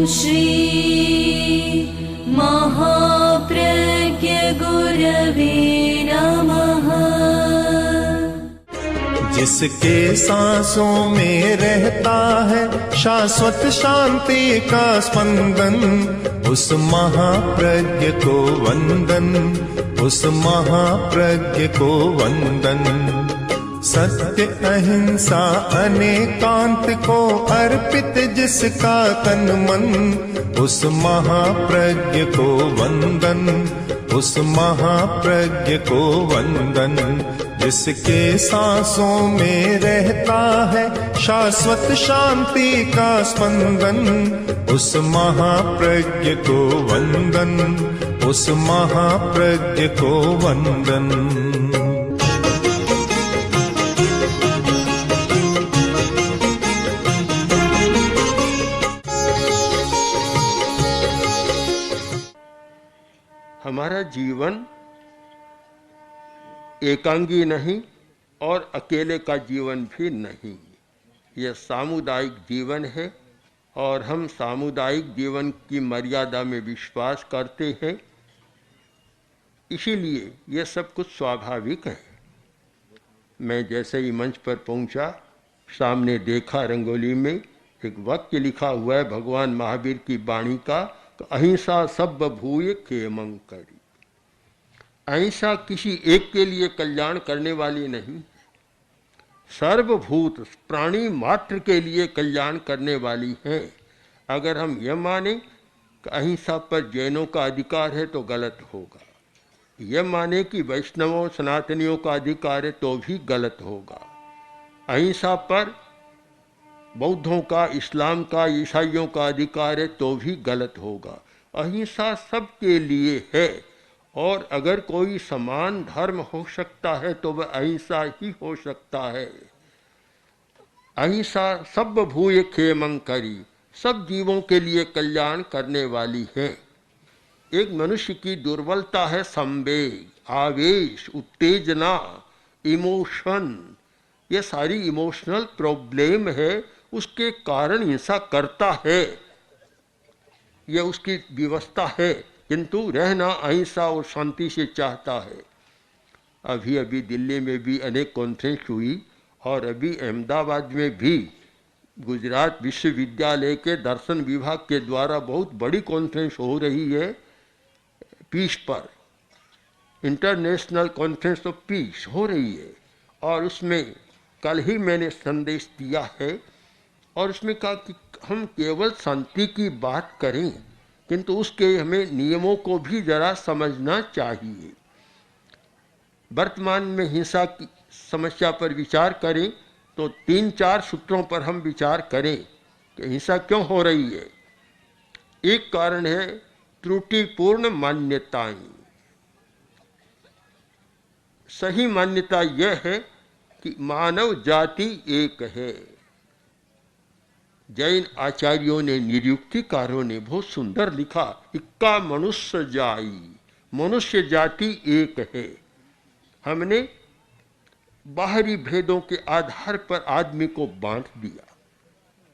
श्री महाप्रज्ञ गुरवे नमः। जिसके सांसों में रहता है शाश्वत शांति का स्पंदन, उस महाप्रज्ञ को वंदन, उस महाप्रज्ञ को वंदन। सत्य अहिंसा अनेकांत को अर्पित जिसका तन मन, उस महाप्रज्ञ को वंदन, उस महाप्रज्ञ को वंदन। जिसके सांसों में रहता है शाश्वत शांति का स्पंदन, उस महाप्रज्ञ को वंदन, उस महाप्रज्ञ को वंदन। हमारा जीवन एकांगी नहीं और अकेले का जीवन भी नहीं, यह सामुदायिक जीवन है और हम सामुदायिक जीवन की मर्यादा में विश्वास करते हैं, इसीलिए यह सब कुछ स्वाभाविक है। मैं जैसे ही मंच पर पहुंचा, सामने देखा रंगोली में एक वाक्य लिखा हुआ है भगवान महावीर की वाणी का, अहिंसा सब भूय खेमं करी। अहिंसा किसी एक के लिए कल्याण करने वाली नहीं, सर्वभूत प्राणी मात्र के लिए कल्याण करने वाली है। अगर हम यह माने कि अहिंसा पर जैनों का अधिकार है तो गलत होगा, यह माने कि वैष्णवों सनातनियों का अधिकार है तो भी गलत होगा। अहिंसा पर बौद्धों का, इस्लाम का, ईसाइयों का अधिकार है तो भी गलत होगा। अहिंसा सबके लिए है और अगर कोई समान धर्म हो सकता है तो वह अहिंसा ही हो सकता है। अहिंसा सब भूय खेमं करी, सब जीवों के लिए कल्याण करने वाली है। एक मनुष्य की दुर्बलता है संवेग, आवेश, उत्तेजना, इमोशन। ये सारी इमोशनल प्रॉब्लम है, उसके कारण हिंसा करता है, यह उसकी व्यवस्था है, किंतु रहना अहिंसा और शांति से चाहता है। अभी अभी दिल्ली में भी अनेक कॉन्फ्रेंस हुई और अभी अहमदाबाद में भी गुजरात विश्वविद्यालय के दर्शन विभाग के द्वारा बहुत बड़ी कॉन्फ्रेंस हो रही है पीस पर, इंटरनेशनल कॉन्फ्रेंस ऑफ पीस हो रही है। और उसमें कल ही मैंने संदेश दिया है और उसमें कहा कि हम केवल शांति की बात करें, किंतु उसके हमें नियमों को भी जरा समझना चाहिए। वर्तमान में हिंसा की समस्या पर विचार करें तो 3-4 सूत्रों पर हम विचार करें कि हिंसा क्यों हो रही है। एक कारण है त्रुटिपूर्ण मान्यताएं। सही मान्यता यह है कि मानव जाति एक है। जैन आचार्यों ने, निरुक्तिकारों ने बहुत सुंदर लिखा, इक्का मनुष्य जाई, मनुष्य जाति एक है। हमने बाहरी भेदों के आधार पर आदमी को बांट दिया,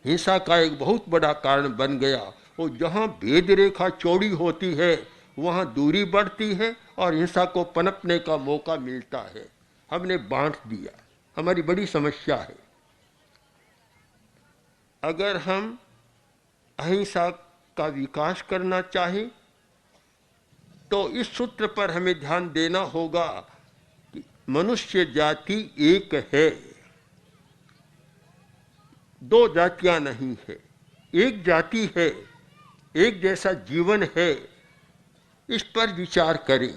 हिंसा का एक बहुत बड़ा कारण बन गया। और जहाँ भेद रेखा चौड़ी होती है वहाँ दूरी बढ़ती है और हिंसा को पनपने का मौका मिलता है। हमने बांट दिया, हमारी बड़ी समस्या है। अगर हम अहिंसा का विकास करना चाहें तो इस सूत्र पर हमें ध्यान देना होगा कि मनुष्य जाति एक है, दो जातियां नहीं है, एक जाति है, एक जैसा जीवन है। इस पर विचार करें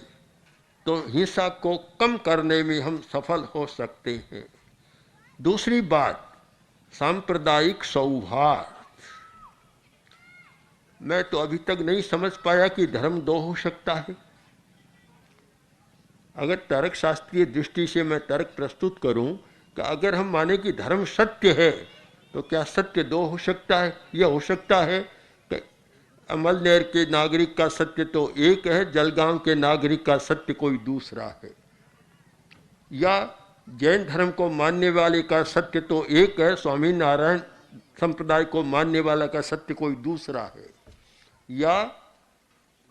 तो हिंसा को कम करने में हम सफल हो सकते हैं। दूसरी बात, सांप्रदायिक सौहार्द। मैं तो अभी तक नहीं समझ पाया कि धर्म दो हो सकता है। अगर तर्क शास्त्रीय दृष्टि से मैं तर्क प्रस्तुत करूं कि अगर हम माने कि धर्म सत्य है तो क्या सत्य दो हो सकता है? यह हो सकता है कि अमलनेर के नागरिक का सत्य तो एक है, जलगांव के नागरिक का सत्य कोई दूसरा है, या जैन धर्म को मानने वाले का सत्य तो एक है, स्वामी नारायण संप्रदाय को मानने वाला का सत्य कोई दूसरा है। या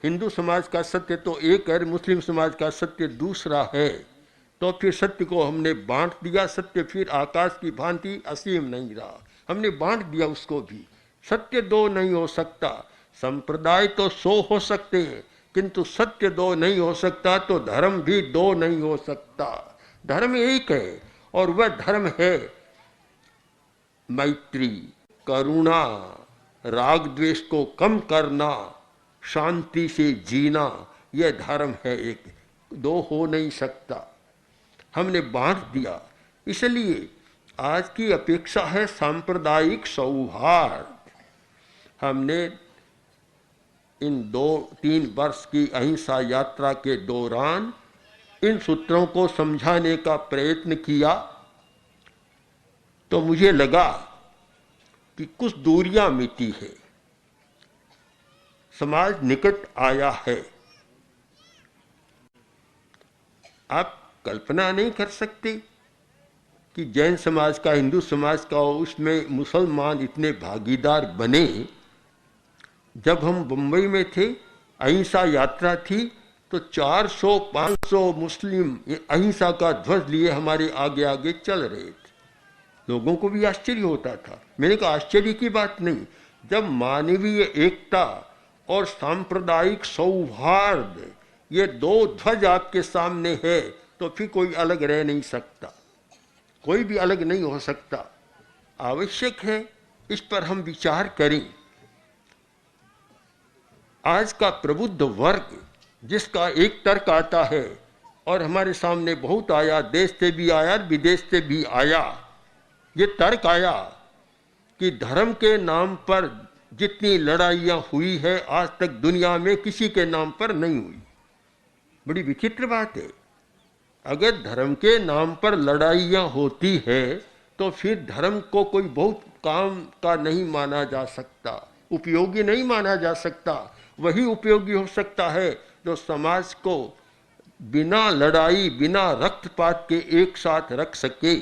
हिंदू समाज का सत्य तो एक है, मुस्लिम समाज का सत्य दूसरा है, तो फिर सत्य को हमने बांट दिया। सत्य फिर आकाश की भांति असीम नहीं रहा, हमने बांट दिया उसको भी। सत्य दो नहीं हो सकता, संप्रदाय तो 100 हो सकते हैं, किंतु सत्य दो नहीं हो सकता, तो धर्म भी दो नहीं हो सकता। धर्म एक है, और वह धर्म है मैत्री, करुणा, राग द्वेष को कम करना, शांति से जीना। यह धर्म है, एक दो हो नहीं सकता। हमने बांट दिया, इसलिए आज की अपेक्षा है सांप्रदायिक सौहार्द। हमने इन 2-3 वर्ष की अहिंसा यात्रा के दौरान इन सूत्रों को समझाने का प्रयत्न किया, तो मुझे लगा कि कुछ दूरियां मिटी है, समाज निकट आया है। आप कल्पना नहीं कर सकते कि जैन समाज का, हिंदू समाज का, उसमें मुसलमान इतने भागीदार बने। जब हम मुंबई में थे, अहिंसा यात्रा थी, तो 400-500 मुस्लिम अहिंसा का ध्वज लिए हमारे आगे आगे चल रहे थे। लोगों को भी आश्चर्य होता था। मैंने कहा आश्चर्य की बात नहीं, जब मानवीय एकता और सांप्रदायिक सौहार्द ये 2 ध्वज आपके सामने है, तो फिर कोई अलग रह नहीं सकता, कोई भी अलग नहीं हो सकता। आवश्यक है इस पर हम विचार करें। आज का प्रबुद्ध वर्ग जिसका एक तर्क आता है, और हमारे सामने बहुत आया, देश से भी आया, विदेश से भी आया, ये तर्क आया कि धर्म के नाम पर जितनी लड़ाइयाँ हुई है आज तक दुनिया में किसी के नाम पर नहीं हुई। बड़ी विचित्र बात है। अगर धर्म के नाम पर लड़ाइयाँ होती है तो फिर धर्म को कोई बहुत काम का नहीं माना जा सकता, उपयोगी नहीं माना जा सकता। वही उपयोगी हो सकता है जो समाज को बिना लड़ाई, बिना रक्तपात के एक साथ रख सके।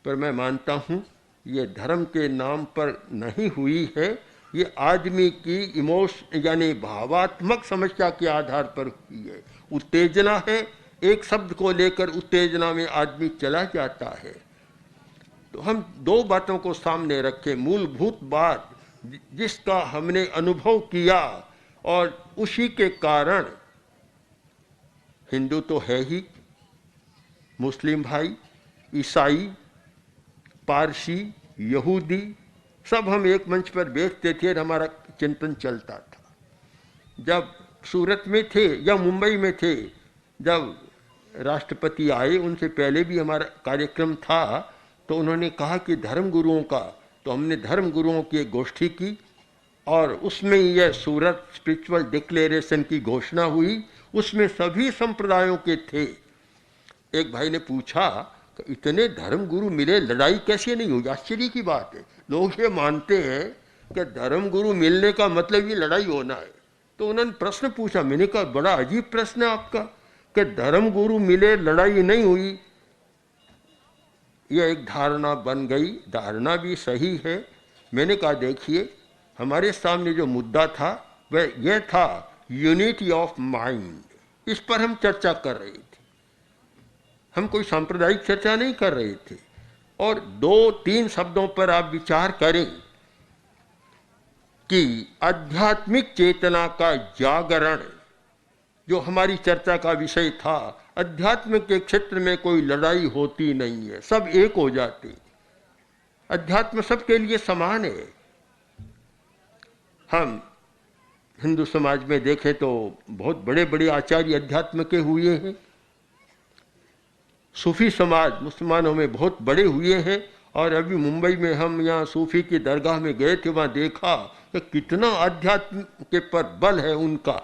पर मैं मानता हूँ ये धर्म के नाम पर नहीं हुई है, ये आदमी की यानी भावात्मक समस्या के आधार पर हुई है। उत्तेजना है, एक शब्द को लेकर उत्तेजना में आदमी चला जाता है। तो हम 2 बातों को सामने रखें। मूलभूत बात जिसका हमने अनुभव किया, और उसी के कारण हिंदू तो है ही, मुस्लिम भाई, ईसाई, पारसी, यहूदी, सब हम एक मंच पर बैठते थे और हमारा चिंतन चलता था। जब सूरत में थे या मुंबई में थे, जब राष्ट्रपति आए, उनसे पहले भी हमारा कार्यक्रम था, तो उन्होंने कहा कि धर्म गुरुओं का, तो हमने धर्म गुरुओं की एक गोष्ठी की, और उसमें यह सूरत स्पिरिचुअल डिक्लेरेशन की घोषणा हुई। उसमें सभी संप्रदायों के थे। एक भाई ने पूछा कि इतने धर्म गुरु मिले, लड़ाई कैसे नहीं हुई? आश्चर्य की बात है। लोग ये मानते हैं कि धर्म गुरु मिलने का मतलब ये लड़ाई होना है। तो उन्होंने प्रश्न पूछा, मैंने कहा बड़ा अजीब प्रश्न है आपका कि धर्म गुरु मिले, लड़ाई नहीं हुई। यह एक धारणा बन गई। धारणा भी सही है। मैंने कहा देखिए, हमारे सामने जो मुद्दा था वह यह था यूनिटी ऑफ माइंड। इस पर हम चर्चा कर रहे थे, हम कोई सांप्रदायिक चर्चा नहीं कर रहे थे। और 2-3 शब्दों पर आप विचार करें कि आध्यात्मिक चेतना का जागरण जो हमारी चर्चा का विषय था, अध्यात्म के क्षेत्र में कोई लड़ाई होती नहीं है, सब एक हो जाते। अध्यात्म सबके लिए समान है। हम हिंदू समाज में देखें तो बहुत बड़े बड़े आचार्य अध्यात्म के हुए हैं। सूफी समाज मुसलमानों में बहुत बड़े हुए हैं। और अभी मुंबई में हम यहाँ सूफी की दरगाह में गए थे, वहाँ देखा कि कितना अध्यात्म के पर बल है उनका।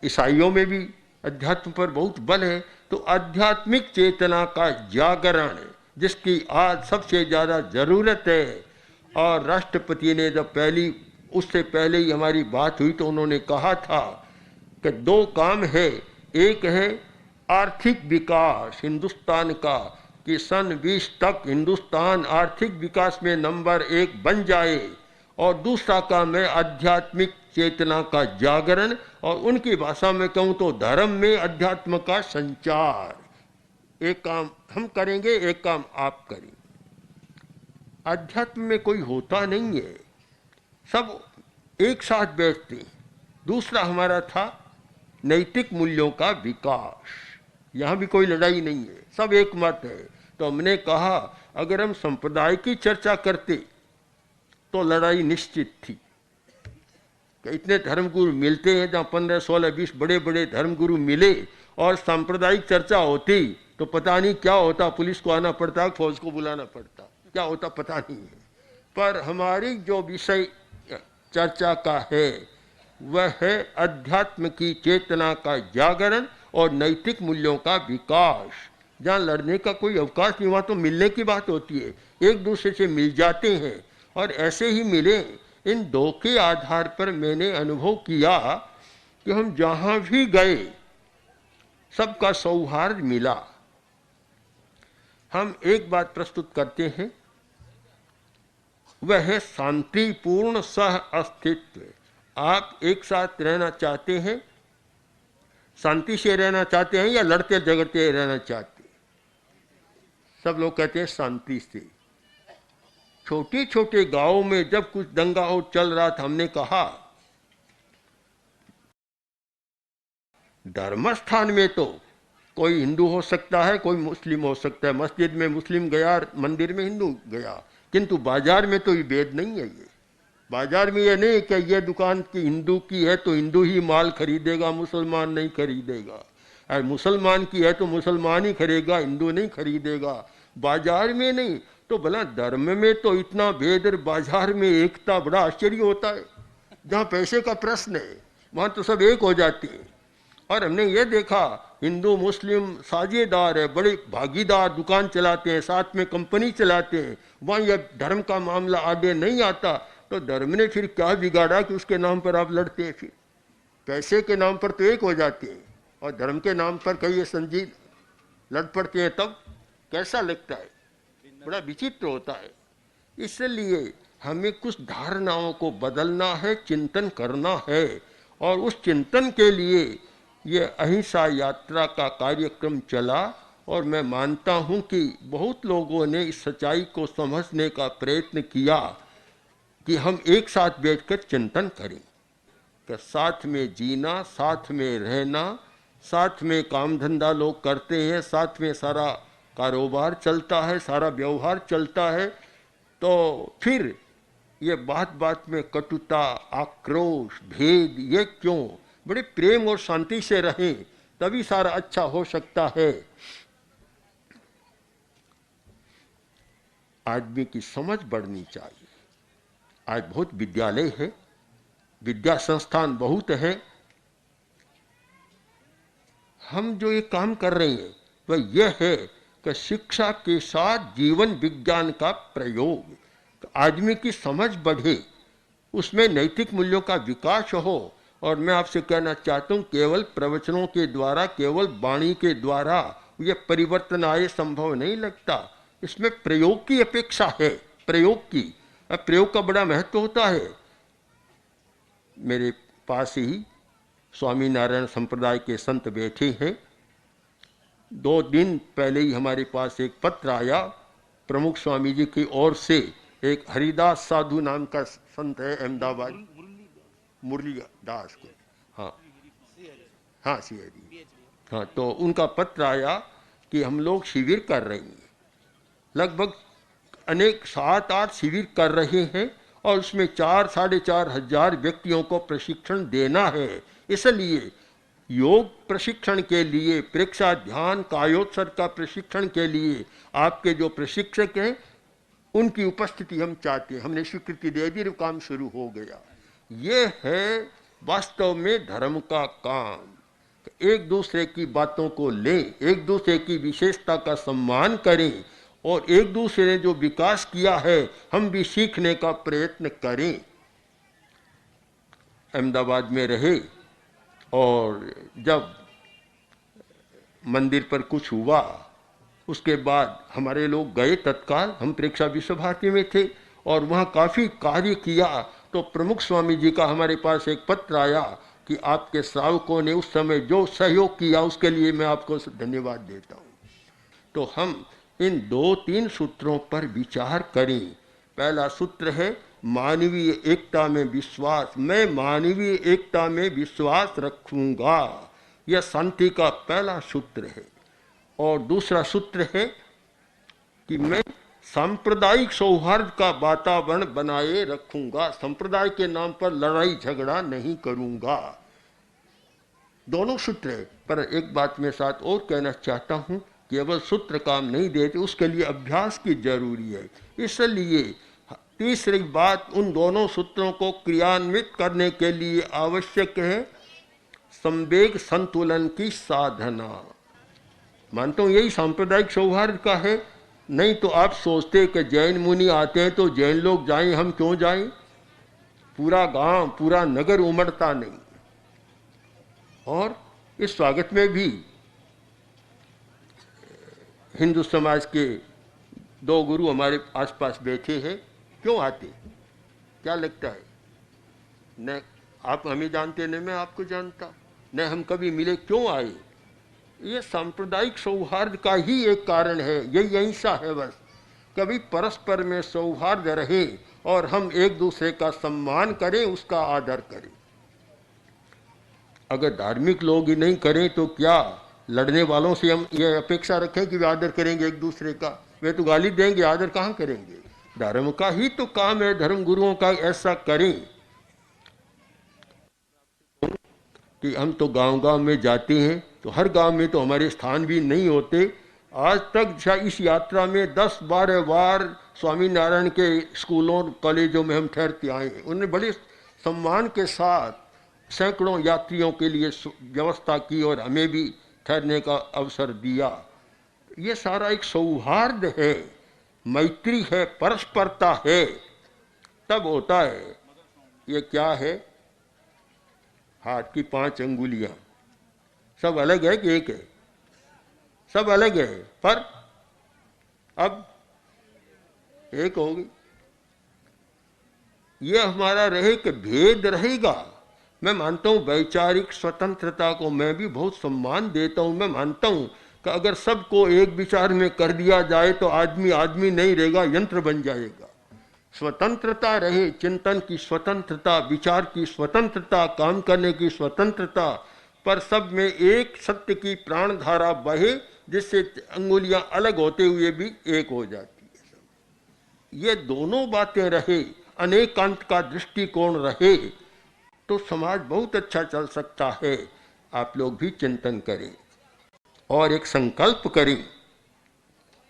ईसाइयों में भी अध्यात्म पर बहुत बल है। तो आध्यात्मिक चेतना का जागरण जिसकी आज सबसे ज़्यादा ज़रूरत है। और राष्ट्रपति ने जब उससे पहले ही हमारी बात हुई तो उन्होंने कहा था कि 2 काम है। एक है आर्थिक विकास हिंदुस्तान का, कि सन 20 तक हिंदुस्तान आर्थिक विकास में नंबर 1 बन जाए। और दूसरा काम है आध्यात्मिक चेतना का जागरण, और उनकी भाषा में कहूँ तो धर्म में अध्यात्म का संचार। एक काम हम करेंगे, एक काम आप करेंगे। अध्यात्म में कोई होता नहीं है, सब एक साथ बैठते हैं। दूसरा हमारा था नैतिक मूल्यों का विकास। यहाँ भी कोई लड़ाई नहीं है, सब एक मत है। तो हमने कहा अगर हम संप्रदाय की चर्चा करते तो लड़ाई निश्चित थी कि इतने धर्मगुरु मिलते हैं, जहाँ 15, 16, 20 बड़े बड़े धर्मगुरु मिले और सांप्रदायिक चर्चा होती तो पता नहीं क्या होता, पुलिस को आना पड़ता, फौज को बुलाना पड़ता, क्या होता पता नहीं है। पर हमारी जो विषय चर्चा का है वह है अध्यात्म की चेतना का जागरण और नैतिक मूल्यों का विकास। जहाँ लड़ने का कोई अवकाश नहीं, वहाँ तो मिलने की बात होती है, एक दूसरे से मिल जाते हैं। और ऐसे ही मिले, इन दो के आधार पर मैंने अनुभव किया कि हम जहाँ भी गए सबका सौहार्द मिला। हम एक बात प्रस्तुत करते हैं, वह है शांतिपूर्ण सह अस्तित्व। आप एक साथ रहना चाहते हैं, शांति से रहना चाहते हैं या लड़ते झगड़ते रहना चाहते हैं? सब लोग कहते हैं शांति से। छोटे छोटे गांवों में जब कुछ दंगा हो चल रहा था, हमने कहा धर्म स्थान में तो कोई हिंदू हो सकता है, कोई मुस्लिम हो सकता है। मस्जिद में मुस्लिम गया, मंदिर में हिंदू गया, किंतु बाजार में तो ये भेद नहीं है। ये बाजार में ये नहीं कि ये दुकान की हिंदू की है तो हिंदू ही माल खरीदेगा, मुसलमान नहीं खरीदेगा। और मुसलमान की है तो मुसलमान ही खरीदेगा, हिंदू नहीं खरीदेगा। बाजार में नहीं तो भला धर्म में तो इतना भेद और बाजार में एकता, बड़ा आश्चर्य होता है। जहाँ पैसे का प्रश्न है वहाँ तो सब एक हो जाते हैं। और हमने ये देखा हिंदू मुस्लिम साझेदार है, बड़े भागीदार, दुकान चलाते हैं, साथ में कंपनी चलाते हैं। वहाँ यह धर्म का मामला आगे नहीं आता तो धर्म ने फिर क्या बिगाड़ा कि उसके नाम पर आप लड़ते हैं? फिर पैसे के नाम पर तो एक हो जाते हैं और धर्म के नाम पर कई संजीद लड़ पड़ते हैं, तब कैसा लगता है? बड़ा विचित्र होता है। इसलिए हमें कुछ धारणाओं को बदलना है, चिंतन करना है। और उस चिंतन के लिए ये अहिंसा यात्रा का कार्यक्रम चला और मैं मानता हूँ कि बहुत लोगों ने इस सच्चाई को समझने का प्रयत्न किया कि हम एक साथ बैठकर चिंतन करें कि साथ में जीना, साथ में रहना, साथ में काम धंधा लोग करते हैं, साथ में सारा कारोबार चलता है, सारा व्यवहार चलता है। तो फिर ये बात बात में कटुता, आक्रोश, भेद, ये क्यों? बड़े प्रेम और शांति से रहें, तभी सारा अच्छा हो सकता है। आदमी की समझ बढ़नी चाहिए। आज बहुत विद्यालय है, विद्या संस्थान बहुत है। हम जो ये काम कर रहे हैं वह यह है कि शिक्षा के साथ जीवन विज्ञान का प्रयोग, आदमी की समझ बढ़े, उसमें नैतिक मूल्यों का विकास हो। और मैं आपसे कहना चाहता हूँ केवल प्रवचनों के द्वारा, केवल वाणी के द्वारा ये परिवर्तन आए संभव नहीं लगता। इसमें प्रयोग की अपेक्षा है, प्रयोग की। प्रयोग का बड़ा महत्व होता है। मेरे पास ही स्वामी नारायण संप्रदाय के संत बैठे हैं। 2 दिन पहले ही हमारे पास एक पत्र आया प्रमुख स्वामी जी की ओर से। एक हरिदास साधु नाम का संत है अहमदाबाद, मुरली दास को, हाँ सीहरी, हाँ। तो उनका पत्र आया कि हम लोग शिविर कर रहे हैं, लगभग अनेक 7-8 शिविर कर रहे हैं और उसमें 4-4.5 हजार व्यक्तियों को प्रशिक्षण देना है। इसलिए योग प्रशिक्षण के लिए, प्रेक्षा ध्यान कायोत्सर्ग का प्रशिक्षण के लिए आपके जो प्रशिक्षक हैं उनकी उपस्थिति हम चाहते हैं। हमने स्वीकृति दे दी, काम शुरू हो गया। ये है वास्तव में धर्म का काम। एक दूसरे की बातों को लें, एक दूसरे की विशेषता का सम्मान करें और एक दूसरे ने जो विकास किया है हम भी सीखने का प्रयत्न करें। अहमदाबाद में रहे और जब मंदिर पर कुछ हुआ उसके बाद हमारे लोग गए तत्काल। हम प्रेक्षा विश्व भारती में थे और वहाँ काफ़ी कार्य किया। तो प्रमुख स्वामी जी का हमारे पास एक पत्र आया कि आपके श्रावकों ने उस समय जो सहयोग किया उसके लिए मैं आपको धन्यवाद देता हूँ। तो हम इन 2-3 सूत्रों पर विचार करें। पहला सूत्र है मानवीय एकता में विश्वास। मैं मानवीय एकता में विश्वास रखूंगा, यह शांति का पहला सूत्र है। और दूसरा सूत्र है कि मैं सांप्रदायिक सौहार्द का वातावरण बनाए रखूंगा, संप्रदाय के नाम पर लड़ाई झगड़ा नहीं करूंगा। दोनों सूत्र है। पर एक बात मैं साथ और कहना चाहता हूं, केवल सूत्र काम नहीं देते, उसके लिए अभ्यास की जरूरी है। इसलिए तीसरी बात, उन दोनों सूत्रों को क्रियान्वित करने के लिए आवश्यक है संवेग संतुलन की साधना। मानता हूं यही सांप्रदायिक सौहार्द का है। नहीं तो आप सोचते कि जैन मुनि आते हैं तो जैन लोग जाएं, हम क्यों जाएं? पूरा गांव, पूरा नगर उमड़ता नहीं। और इस स्वागत में भी हिंदू समाज के 2 गुरु हमारे आसपास बैठे हैं। क्यों आते? क्या लगता है? न आप हमें जानते, न मैं आपको जानता, न हम कभी मिले, क्यों आए? ये सांप्रदायिक सौहार्द का ही एक कारण है, यही अहिंसा है बस। कभी परस्पर में सौहार्द रहे और हम एक दूसरे का सम्मान करें, उसका आदर करें। अगर धार्मिक लोग ही नहीं करें तो क्या लड़ने वालों से हम ये अपेक्षा रखें कि वे आदर करेंगे एक दूसरे का? वे तो गाली देंगे, आदर कहाँ करेंगे? धर्म का ही तो काम है, धर्म गुरुओं का ऐसा करें। कि हम तो गांव-गांव में जाते हैं, तो हर गांव में तो हमारे स्थान भी नहीं होते। आज तक इस यात्रा में 10-12 बार स्वामीनारायण के स्कूलों कॉलेजों में हम ठहरते आए हैं। उन्होंने बड़े सम्मान के साथ सैकड़ों यात्रियों के लिए व्यवस्था की और हमें भी ठहरने का अवसर दिया। ये सारा एक सौहार्द है, मैत्री है, परस्परता है, तब होता है। ये क्या है? हाथ की 5 अंगुलियां, सब अलग है कि एक है? सब अलग है, पर अब एक होगी। ये हमारा रहे कि भेद रहेगा। मैं मानता हूं वैचारिक स्वतंत्रता को मैं भी बहुत सम्मान देता हूं। मैं मानता हूं कि अगर सबको एक विचार में कर दिया जाए तो आदमी आदमी नहीं रहेगा, यंत्र बन जाएगा। स्वतंत्रता रहे, चिंतन की स्वतंत्रता, विचार की स्वतंत्रता, काम करने की स्वतंत्रता, पर सब में एक सत्य की प्राणधारा बहे, जिससे अंगुलियां अलग होते हुए भी एक हो जाती है। ये दोनों बातें रहे, अनेकांत का दृष्टिकोण रहे, तो समाज बहुत अच्छा चल सकता है। आप लोग भी चिंतन करें और एक संकल्प करें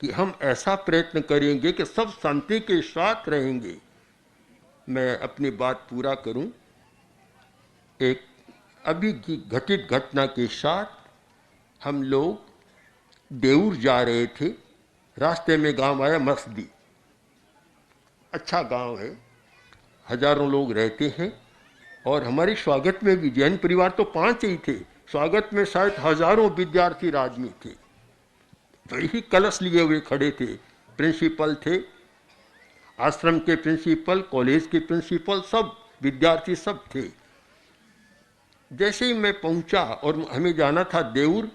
कि हम ऐसा प्रयत्न करेंगे कि सब शांति के साथ रहेंगे। मैं अपनी बात पूरा करूं। एक अभी की घटित घटना के साथ हम लोग देऊर जा रहे थे। रास्ते में गांव आया मसदी, अच्छा गांव है, हजारों लोग रहते हैं। और हमारे स्वागत में भी जैन परिवार तो 5 ही थे, स्वागत में शायद हजारों विद्यार्थी राजमी थे। वही कलश लिए हुए खड़े थे। प्रिंसिपल थे, आश्रम के प्रिंसिपल, कॉलेज के प्रिंसिपल, सब विद्यार्थी सब थे। जैसे ही मैं पहुंचा और हमें जाना था देऊर,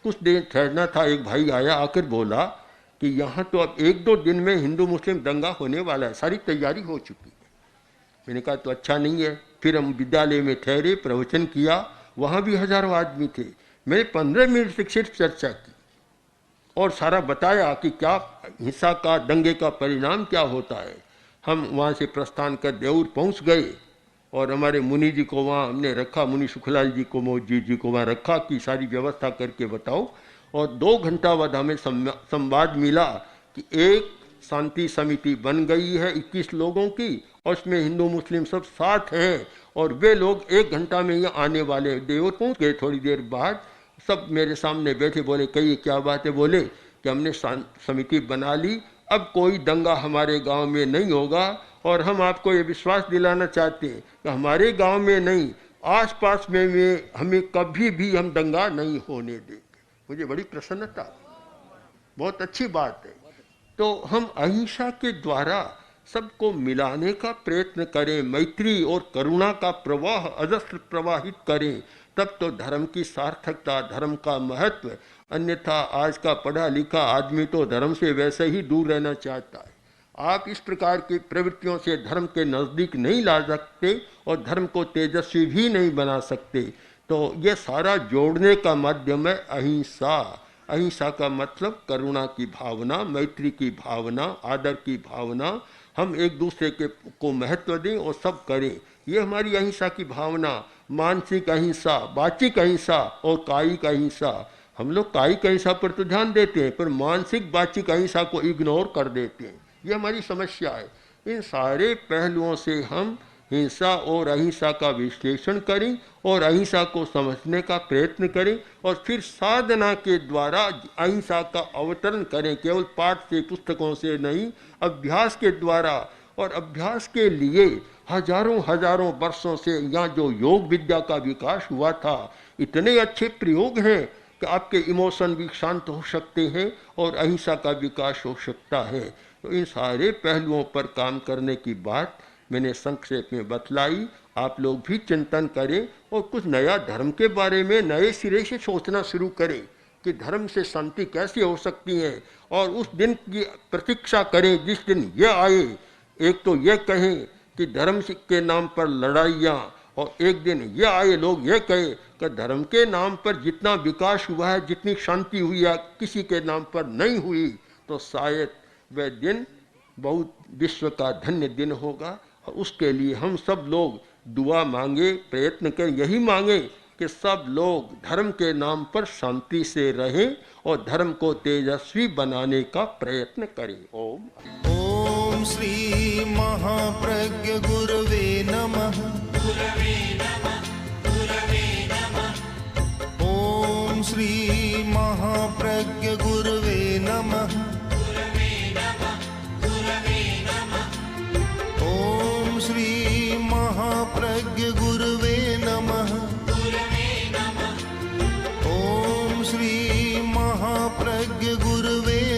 कुछ देर ठहरना था, एक भाई आया, आकर बोला कि यहाँ तो अब 1-2 दिन में हिंदू मुस्लिम दंगा होने वाला है, सारी तैयारी हो चुकी है। मैंने कहा तो अच्छा नहीं है। फिर हम विद्यालय में ठहरे, प्रवचन किया, वहाँ भी हजारों आदमी थे। मैंने 15 मिनट तक सिर्फ चर्चा की और सारा बताया कि क्या हिंसा का, दंगे का परिणाम क्या होता है। हम वहाँ से प्रस्थान कर देऊर पहुँच गए और हमारे मुनि जी को वहाँ हमने रखा, मुनि सुखलाल जी को, मोदी जी को वहाँ रखा कि सारी व्यवस्था करके बताओ। और 2 घंटा बाद हमें संवाद मिला कि एक शांति समिति बन गई है 21 लोगों की, और उसमें हिंदू मुस्लिम सब साथ हैं और वे लोग 1 घंटा में ही आने वाले। देऊर पहुँच गए। थोड़ी देर बाद सब मेरे सामने बैठे, बोले कहिए क्या बात है? बोले कि हमने समिति बना ली, अब कोई दंगा हमारे गांव में नहीं होगा और हम आपको ये विश्वास दिलाना चाहते हैं कि हमारे गांव में नहीं, आसपास में हमें कभी भी हम दंगा नहीं होने देंगे। मुझे बड़ी प्रसन्नता, बहुत अच्छी बात है। तो हम अहिंसा के द्वारा सबको मिलाने का प्रयत्न करें, मैत्री और करुणा का प्रवाह अजस्र प्रवाहित करें, तब तो धर्म की सार्थकता, धर्म का महत्व। अन्यथा आज का पढ़ा लिखा आदमी तो धर्म से वैसे ही दूर रहना चाहता है। आप इस प्रकार की प्रवृत्तियों से धर्म के नज़दीक नहीं ला सकते और धर्म को तेजस्वी भी नहीं बना सकते। तो ये सारा जोड़ने का माध्यम है अहिंसा। अहिंसा का मतलब करुणा की भावना, मैत्री की भावना, आदर की भावना। हम एक दूसरे को महत्व दें और सब करें, ये हमारी अहिंसा की भावना। मानसिक अहिंसा, वाचिक अहिंसा और कायिक अहिंसा। हम लोग कायिक अहिंसा पर तो ध्यान देते हैं, पर मानसिक वाचिक अहिंसा को इग्नोर कर देते हैं। ये हमारी समस्या है। इन सारे पहलुओं से हम हिंसा और अहिंसा का विश्लेषण करें और अहिंसा को समझने का प्रयत्न करें और फिर साधना के द्वारा अहिंसा का अवतरण करें, केवल पाठ से पुस्तकों से नहीं, अभ्यास के द्वारा। और अभ्यास के लिए हजारों हजारों वर्षों से यहाँ जो योग विद्या का विकास हुआ था, इतने अच्छे प्रयोग हैं कि आपके इमोशन भी शांत हो सकते हैं और अहिंसा का विकास हो सकता है। तो इन सारे पहलुओं पर काम करने की बात मैंने संक्षेप में बतलाई। आप लोग भी चिंतन करें और कुछ नया धर्म के बारे में नए सिरे से सोचना शुरू करें कि धर्म से शांति कैसे हो सकती है, और उस दिन की प्रतीक्षा करें जिस दिन ये आए। एक तो ये कहें कि धर्म के नाम पर लड़ाइयाँ, और एक दिन ये आए लोग ये कहे कि धर्म के नाम पर जितना विकास हुआ है, जितनी शांति हुई है, किसी के नाम पर नहीं हुई। तो शायद वह दिन बहुत विश्व का धन्य दिन होगा। और उसके लिए हम सब लोग दुआ मांगे, प्रयत्न करें, यही मांगे कि सब लोग धर्म के नाम पर शांति से रहें और धर्म को तेजस्वी बनाने का प्रयत्न करें। ओम ओम श्री महाप्रज्ञ गुरवे नमः। ओम श्री महाप्रज्ञ गुरवे नमः। ओम श्री महाप्रज्ञ गुरवे नमः। ओम श्री महाप्रज्ञ गुरवे